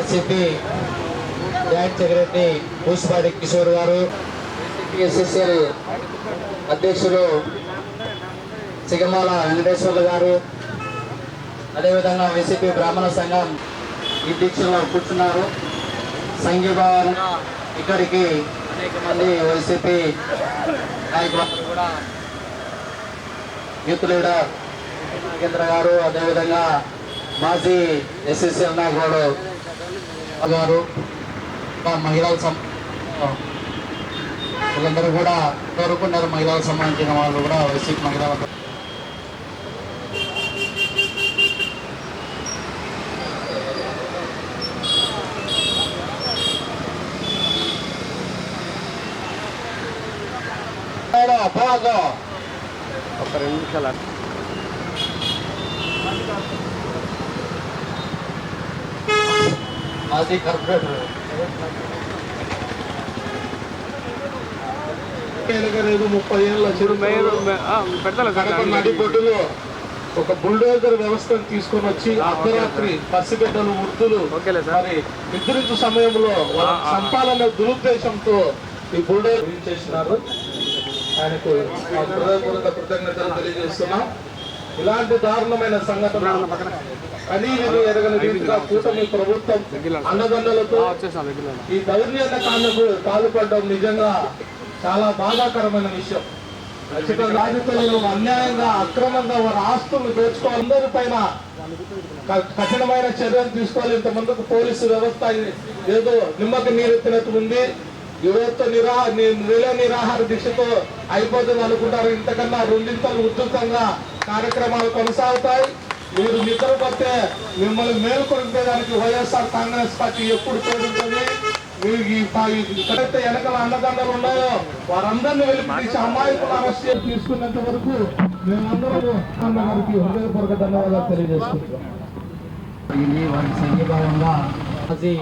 YSRCP joint secretary పూసిపాటి Kishore గారు, SSL అధ్యక్షులు సిగమాల వెంకటేశ్వర్లు గారు, అదేవిధంగా వైసీపీ బ్రాహ్మణ సంఘం ఈ దీక్షలో కూర్చున్నారు. సంఘీభావంగా ఇక్కడికి అనేక మంది వైసీపీ నాయకులు కూడా యూత్ లీడర్ నాగేంద్ర గారు, అదేవిధంగా మాజీ ఎస్ఎస్ఎల్ నాయకుడు గారు, మహిళల వీళ్ళందరూ కూడా కోరుకున్నారు. మహిళలకు సంబంధించిన వాళ్ళు కూడా వైసీపీ మహిళలు ఒక 2 నిమిషాలు మాజీ కార్పొరేటర్ లేదు 30 ఏళ్ళ నడిబొడ్డులో ఒక బుల్డోజర్ వ్యవస్థను తీసుకొని వచ్చి అర్ధరాత్రి పసిబిడ్డలు వృద్ధులు మరి నిద్రించు సమయంలో చంపాలనే దురుద్దేశంతో ఈ బుల్డోజర్ చేసినారు. ఆయనకు హృదయపూర్వక కృతజ్ఞతలు తెలియజేస్తున్నాం. ఇలాంటి దారుణమైన సంఘటన అని ఎరగని రీతిగా కూటమి ప్రభుత్వం అండదండలతో ఈ దౌర్జన్య కాండకు పాల్పడడం నిజంగా చాలా బాధాకరమైన విషయం. రాజకీయాలను అన్యాయంగా అక్రమంగా వారి ఆస్తులను దోచుకోవాలి. అందరి పైన కఠినమైన చర్యలు తీసుకోవాలి. ఇంతమందికి పోలీసు వ్యవస్థ ఏదో నిమ్మకి నీరెత్తినట్టు ఉంది. యువత నిరాహార దీక్షతో అయిపోతుంది అనుకుంటారు. ఇంతకన్నా 2 ఇంతలు ఉధృతంగా కార్యక్రమాలు కొనసాగుతాయి. మీరు నిద్రపోతే మిమ్మల్ని మేల్కొల్పేదానికి వైఎస్ఆర్ కాంగ్రెస్ పార్టీ ఎప్పుడు తోడుంటుంది. మీరు ఎక్కడైతే వెనకాల అండదండలు ఉన్నాయో వారందరినీ వెలిపించి అమాయకులు అరెస్ట్ చేసి తీసుకున్నంత వరకు మేమందరూ అన్నగారికి హృదయపూర్వక ధన్యవాదాలు తెలియజేసుకుంటున్నాం. వారికి సంఘీభావంగా మాజీ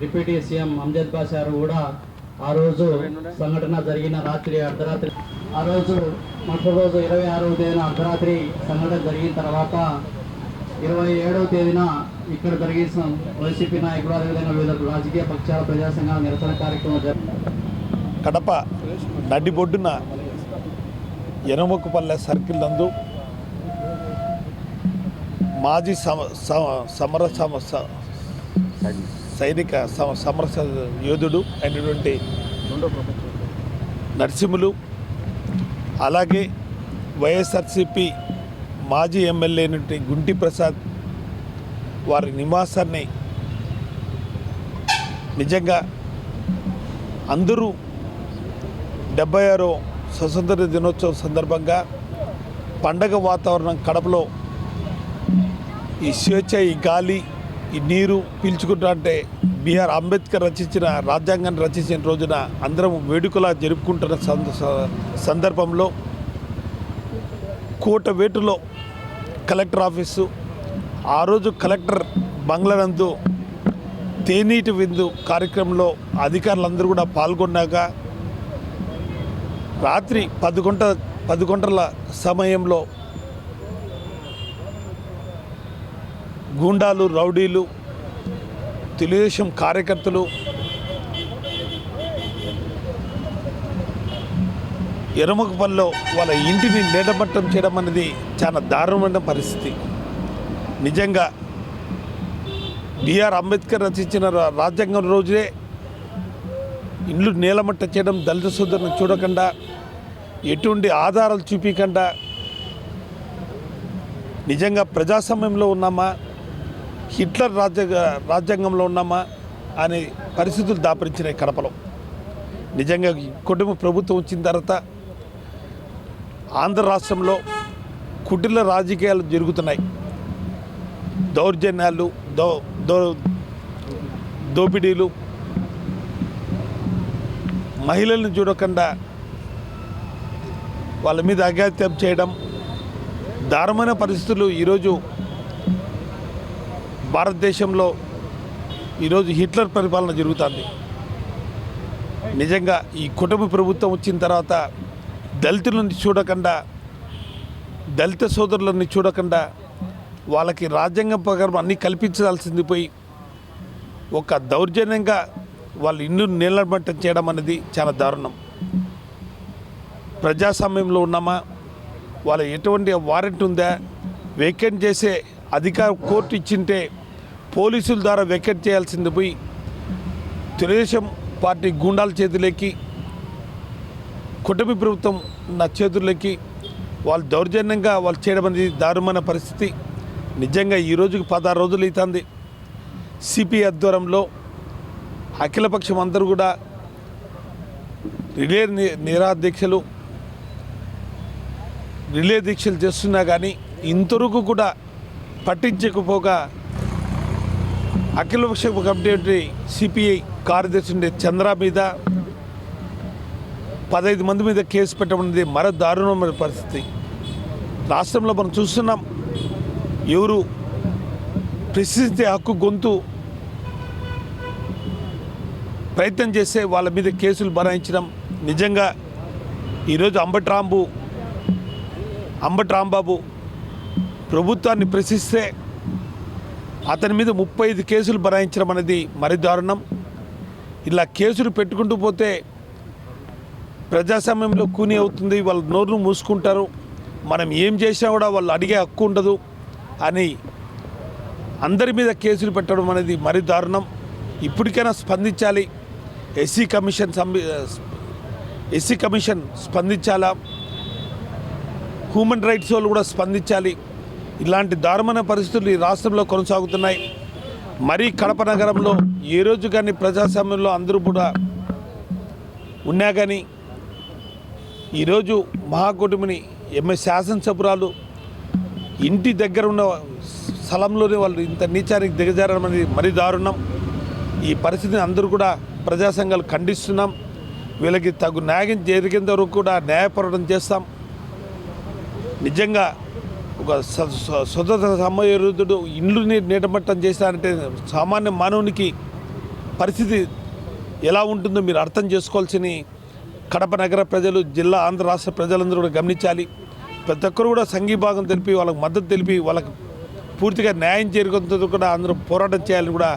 డిప్యూటీ సీఎం అమ్జద్ బాషా గారు కూడా ఆ రోజు సంఘటన జరిగిన రాత్రి అర్ధరాత్రి, ఆ రోజు మరుసటి రోజు 26వ తేదీన అర్ధరాత్రి సంఘటన జరిగిన తర్వాత 27వ తేదీన ఇక్కడ జరిగిన వైసీపీ నాయకులు అదేవిధంగా వివిధ రాజకీయ పక్షాల ప్రజా సంఘాల నిరసన కార్యక్రమం కడప నడిబొడ్డున ఎనమొక్కుపల్లె సర్కిల్ నందు మాజీ సైనిక సమర యోధుడు అయినటువంటి నరసింహులు, అలాగే వైఎస్ఆర్సీపీ మాజీ ఎమ్మెల్యే అయినటువంటి గుంటి ప్రసాద్ వారి నివాసాన్ని నిజంగా అందరూ 76వ స్వతంత్ర దినోత్సవం సందర్భంగా పండగ వాతావరణం కడపలో ఈ స్వేచ్ఛ, ఈ గాలి, ఈ నీరు పీల్చుకుంటా అంటే బిఆర్ అంబేద్కర్ రచించిన రాజ్యాంగాన్ని రచించిన రోజున అందరం వేడుకలా జరుపుకుంటున్న సందర్భంలో కోటవేటులో కలెక్టర్ ఆఫీసు, ఆ రోజు కలెక్టర్ బంగ్లానందు తేనీటి విందు కార్యక్రమంలో అధికారులందరూ కూడా పాల్గొన్నాక రాత్రి 10 గంటల సమయంలో గూండాలు, రౌడీలు, తెలుగుదేశం కార్యకర్తలు ఎనమకపల్లిలో వాళ్ళ ఇంటిని నేలమట్టం చేయడం అనేది చాలా దారుణమైన పరిస్థితి. నిజంగా బిఆర్ అంబేద్కర్ రచించిన రాజ్యాంగం రోజే ఇల్లు నేలమట్ట చేయడం, దళిత సోదరులను చూడకుండా, ఎటువంటి ఆధారాలు చూపించకుండా నిజంగా ప్రజాస్వామ్యంలో ఉన్నామా, హిట్లర్ రాజ్యాంగంలో ఉన్నామా అనే పరిస్థితులు దాపరించినాయి కడపలో. నిజంగా కుటుంబ ప్రభుత్వం వచ్చిన తర్వాత ఆంధ్ర రాష్ట్రంలో కుటిల రాజకీయాలు జరుగుతున్నాయి. దౌర్జన్యాలు, దోపిడీలు, మహిళలను చూడకుండా వాళ్ళ మీద అఘాత్యం చేయడం, దారుణమైన పరిస్థితులు ఈరోజు భారతదేశంలో ఈరోజు హిట్లర్ పరిపాలన జరుగుతుంది. నిజంగా ఈ కుటుంబ ప్రభుత్వం వచ్చిన తర్వాత దళితులను చూడకుండా, దళిత సోదరులని చూడకుండా వాళ్ళకి రాజ్యాంగం ప్రకారం అన్నీ కల్పించాల్సింది పోయి ఒక దౌర్జన్యంగా వాళ్ళ ఇల్లు నిలబట్టం చేయడం అనేది చాలా దారుణం. ప్రజాస్వామ్యంలో ఉన్నామా, వాళ్ళ ఎటువంటి వారెంట్ ఉందా, వేకెంట్ చేసే అధికారం కోర్టు ఇచ్చింటే పోలీసుల ద్వారా వేకెంట్ చేయాల్సింది పోయి తెలుగుదేశం పార్టీ గూండాల చేతులకి, కుటుంబ ప్రభుత్వం నా చేతుల్లోకి వాళ్ళు దౌర్జన్యంగా వాళ్ళు చేయడం అనేది దారుణమైన పరిస్థితి. నిజంగా ఈ రోజుకి 16 రోజులు అవుతుంది. సిపిఐ ఆధ్వర్యంలో అఖిలపక్షం అందరూ కూడా రిలే దీక్షలు చేస్తున్నా కానీ ఇంతవరకు కూడా పట్టించకపోగా అఖిలపక్ష కమిటీ సిపిఐ కార్యదర్శి చంద్ర మీద 15 మంది మీద కేసు పెట్టడం అనేది మరో దారుణమైన పరిస్థితి. రాష్ట్రంలో మనం చూస్తున్నాం, ఎవరు ప్రశ్నించే హక్కు గొంతు ప్రయత్నం చేస్తే వాళ్ళ మీద కేసులు బనాయించడం. నిజంగా ఈరోజు అంబటి రాంబాబు ప్రభుత్వాన్ని ప్రశ్నిస్తే అతని మీద 35 కేసులు బనాయించడం అనేది మరి దారుణం. ఇలా కేసులు పెట్టుకుంటూ పోతే ప్రజాస్వామ్యంలో కూని అవుతుంది, వాళ్ళు నోరు మూసుకుంటారు, మనం ఏం చేసినా కూడా వాళ్ళు అడిగే హక్కు ఉండదు అని అందరి మీద కేసులు పెట్టడం అనేది మరి దారుణం. ఇప్పటికైనా స్పందించాలి. ఎస్సీ కమిషన్ స్పందించాలా, హ్యూమన్ రైట్స్ వాళ్ళు కూడా స్పందించాలి. ఇలాంటి దారుణమైన పరిస్థితులు ఈ రాష్ట్రంలో కొనసాగుతున్నాయి. మరీ కడప నగరంలో ఏ రోజు కానీ ప్రజాస్వామ్యంలో అందరూ కూడా ఉన్నా కానీ ఈరోజు మహాకూటమిని శాసనసభ్యురాలు ఇంటి దగ్గర ఉన్న స్థలంలోనే వాళ్ళు ఇంత నీచానికి దిగజారడం అనేది మరీ దారుణం. ఈ పరిస్థితిని అందరూ కూడా ప్రజా సంఘాలు ఖండిస్తున్నాం. వీళ్ళకి తగు న్యాయం జరిగేంత వరకు కూడా న్యాయ పోరాటం చేస్తాం. నిజంగా ఒక స్వతంత్ర సమయోధుడు ఇండ్లు నీటమట్టం చేశారంటే సామాన్య మానవునికి పరిస్థితి ఎలా ఉంటుందో మీరు అర్థం చేసుకోవాల్సిన కడప నగర ప్రజలు, జిల్లా, ఆంధ్ర రాష్ట్ర ప్రజలందరూ కూడా గమనించాలి. ప్రతి ఒక్కరు కూడా సంఘీభాగం తెలిపి వాళ్ళకి మద్దతు తెలిపి వాళ్ళకి పూర్తిగా న్యాయం చేరుకునేందుకు కూడా అందరూ పోరాటం చేయాలని కూడా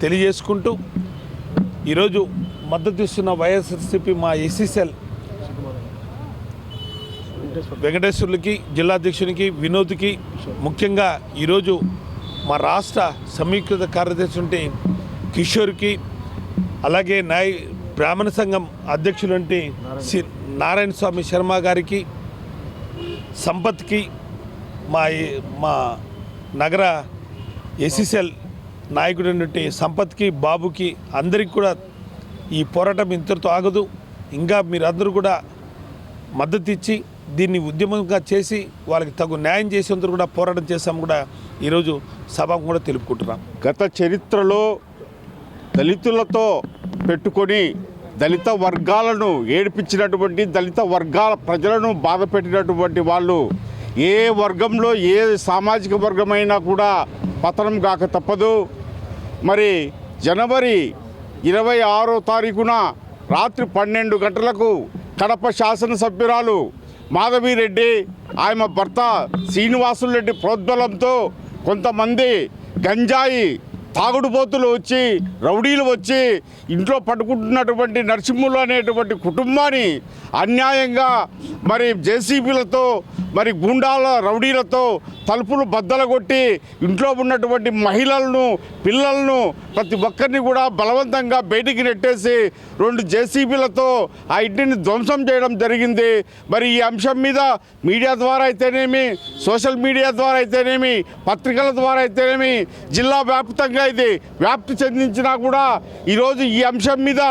తెలియజేసుకుంటూ ఈరోజు మద్దతు ఇస్తున్న వైఎస్ఆర్సీపీ మా ఎస్సీసీఎల్ వెంకటేశ్వర్లకి, జిల్లాధ్యక్షునికి, వినోద్కి, ముఖ్యంగా ఈరోజు మా రాష్ట్ర సమీకృత కార్యదర్శి కిషోర్కి, అలాగే బ్రాహ్మణ సంఘం అధ్యక్షులు నారాయణ స్వామి శర్మ గారికి, సంపత్కి, మా నగర ఎస్సీసీఎల్ నాయకుడు సంపత్కి, బాబుకి, అందరికీ కూడా ఈ పోరాటం ఇంతటితో ఆగదు. ఇంకా మీరందరూ కూడా మద్దతు ఇచ్చి దీన్ని ఉద్యమంగా చేసి వాళ్ళకి తగు న్యాయం చేసేందుకు కూడా పోరాటం చేస్తాము కూడా ఈరోజు సభకు కూడా తెలుపుకుంటున్నాం. గత చరిత్రలో దళితులతో పెట్టుకొని దళిత వర్గాలను ఏడిపించినటువంటి, దళిత వర్గాల ప్రజలను బాధ పెట్టినటువంటి వాళ్ళు ఏ వర్గంలో ఏ సామాజిక వర్గమైనా కూడా పతనం కాక తప్పదు. మరి జనవరి 26వ తారీఖున రాత్రి 12 గంటలకు కడప శాసనసభ్యురాలు మాధవిరెడ్డి, ఆమె భర్త శ్రీనివాసులు రెడ్డి ప్రోద్బలంతో కొంతమంది గంజాయి తాగుడుపోతులు వచ్చి, రౌడీలు వచ్చి ఇంట్లో పట్టుకుంటున్నటువంటి నరసింహులు అనేటువంటి కుటుంబాన్ని అన్యాయంగా మరి జేసీబీలతో, మరి గుండాల రౌడీలతో తలుపులు బద్దలగొట్టి ఇంట్లో ఉన్నటువంటి మహిళలను, పిల్లలను ప్రతి ఒక్కరిని కూడా బలవంతంగా బయటికి నెట్టేసి 2 జేసీబీలతో ఆ ఇంటిని ధ్వంసం చేయడం జరిగింది. మరి ఈ అంశం మీద మీడియా ద్వారా అయితేనేమి, సోషల్ మీడియా ద్వారా అయితేనేమి, పత్రికల ద్వారా అయితేనేమి జిల్లా వ్యాప్తంగా ఇది వ్యాప్తి చెందించినా కూడా ఈరోజు ఈ అంశం మీద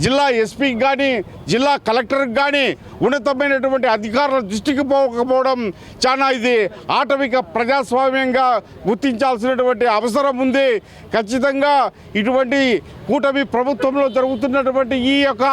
జిల్లా ఎస్పీకి కానీ, జిల్లా కలెక్టర్కి కానీ ఉన్నతమైనటువంటి అధికారుల దృష్టికి పోకపోవడం చాలా ఇది ఆటవిక ప్రజాస్వామ్యంగా గుర్తించాల్సినటువంటి అవసరం ఉంది. ఖచ్చితంగా ఇటువంటి కూటమి ప్రభుత్వంలో జరుగుతున్నటువంటి ఈ యొక్క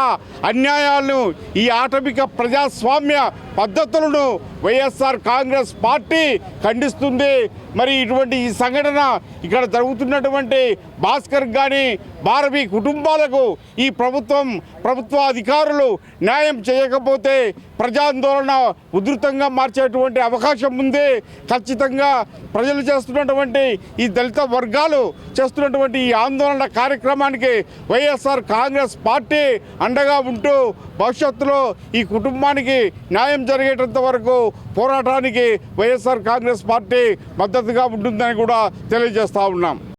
అన్యాయాలను, ఈ ఆటవిక ప్రజాస్వామ్య పద్ధతులను వైఎస్ఆర్ కాంగ్రెస్ పార్టీ ఖండిస్తుంది. మరి ఇటువంటి ఈ సంఘటన ఇక్కడ జరుగుతున్నటువంటి భాస్కర్ కానీ, భారవీ కుటుంబాలకు ఈ ప్రభుత్వ అధికారులు న్యాయం చేయకపోతే ప్రజాందోళన ఉధృతంగా మార్చేటువంటి అవకాశం ఉంది. ఖచ్చితంగా ప్రజలు చేస్తున్నటువంటి ఈ దళిత వర్గాలు చేస్తున్నటువంటి ఈ ఆందోళన కార్యక్రమానికి వైఎస్ఆర్ కాంగ్రెస్ పార్టీ అండగా ఉంటూ భవిష్యత్తులో ఈ కుటుంబానికి న్యాయం జరిగేటంత వరకు పోరాటానికి వైఎస్ఆర్ కాంగ్రెస్ పార్టీ మద్దతుగా ఉంటుందని కూడా తెలియజేస్తూ ఉన్నాం.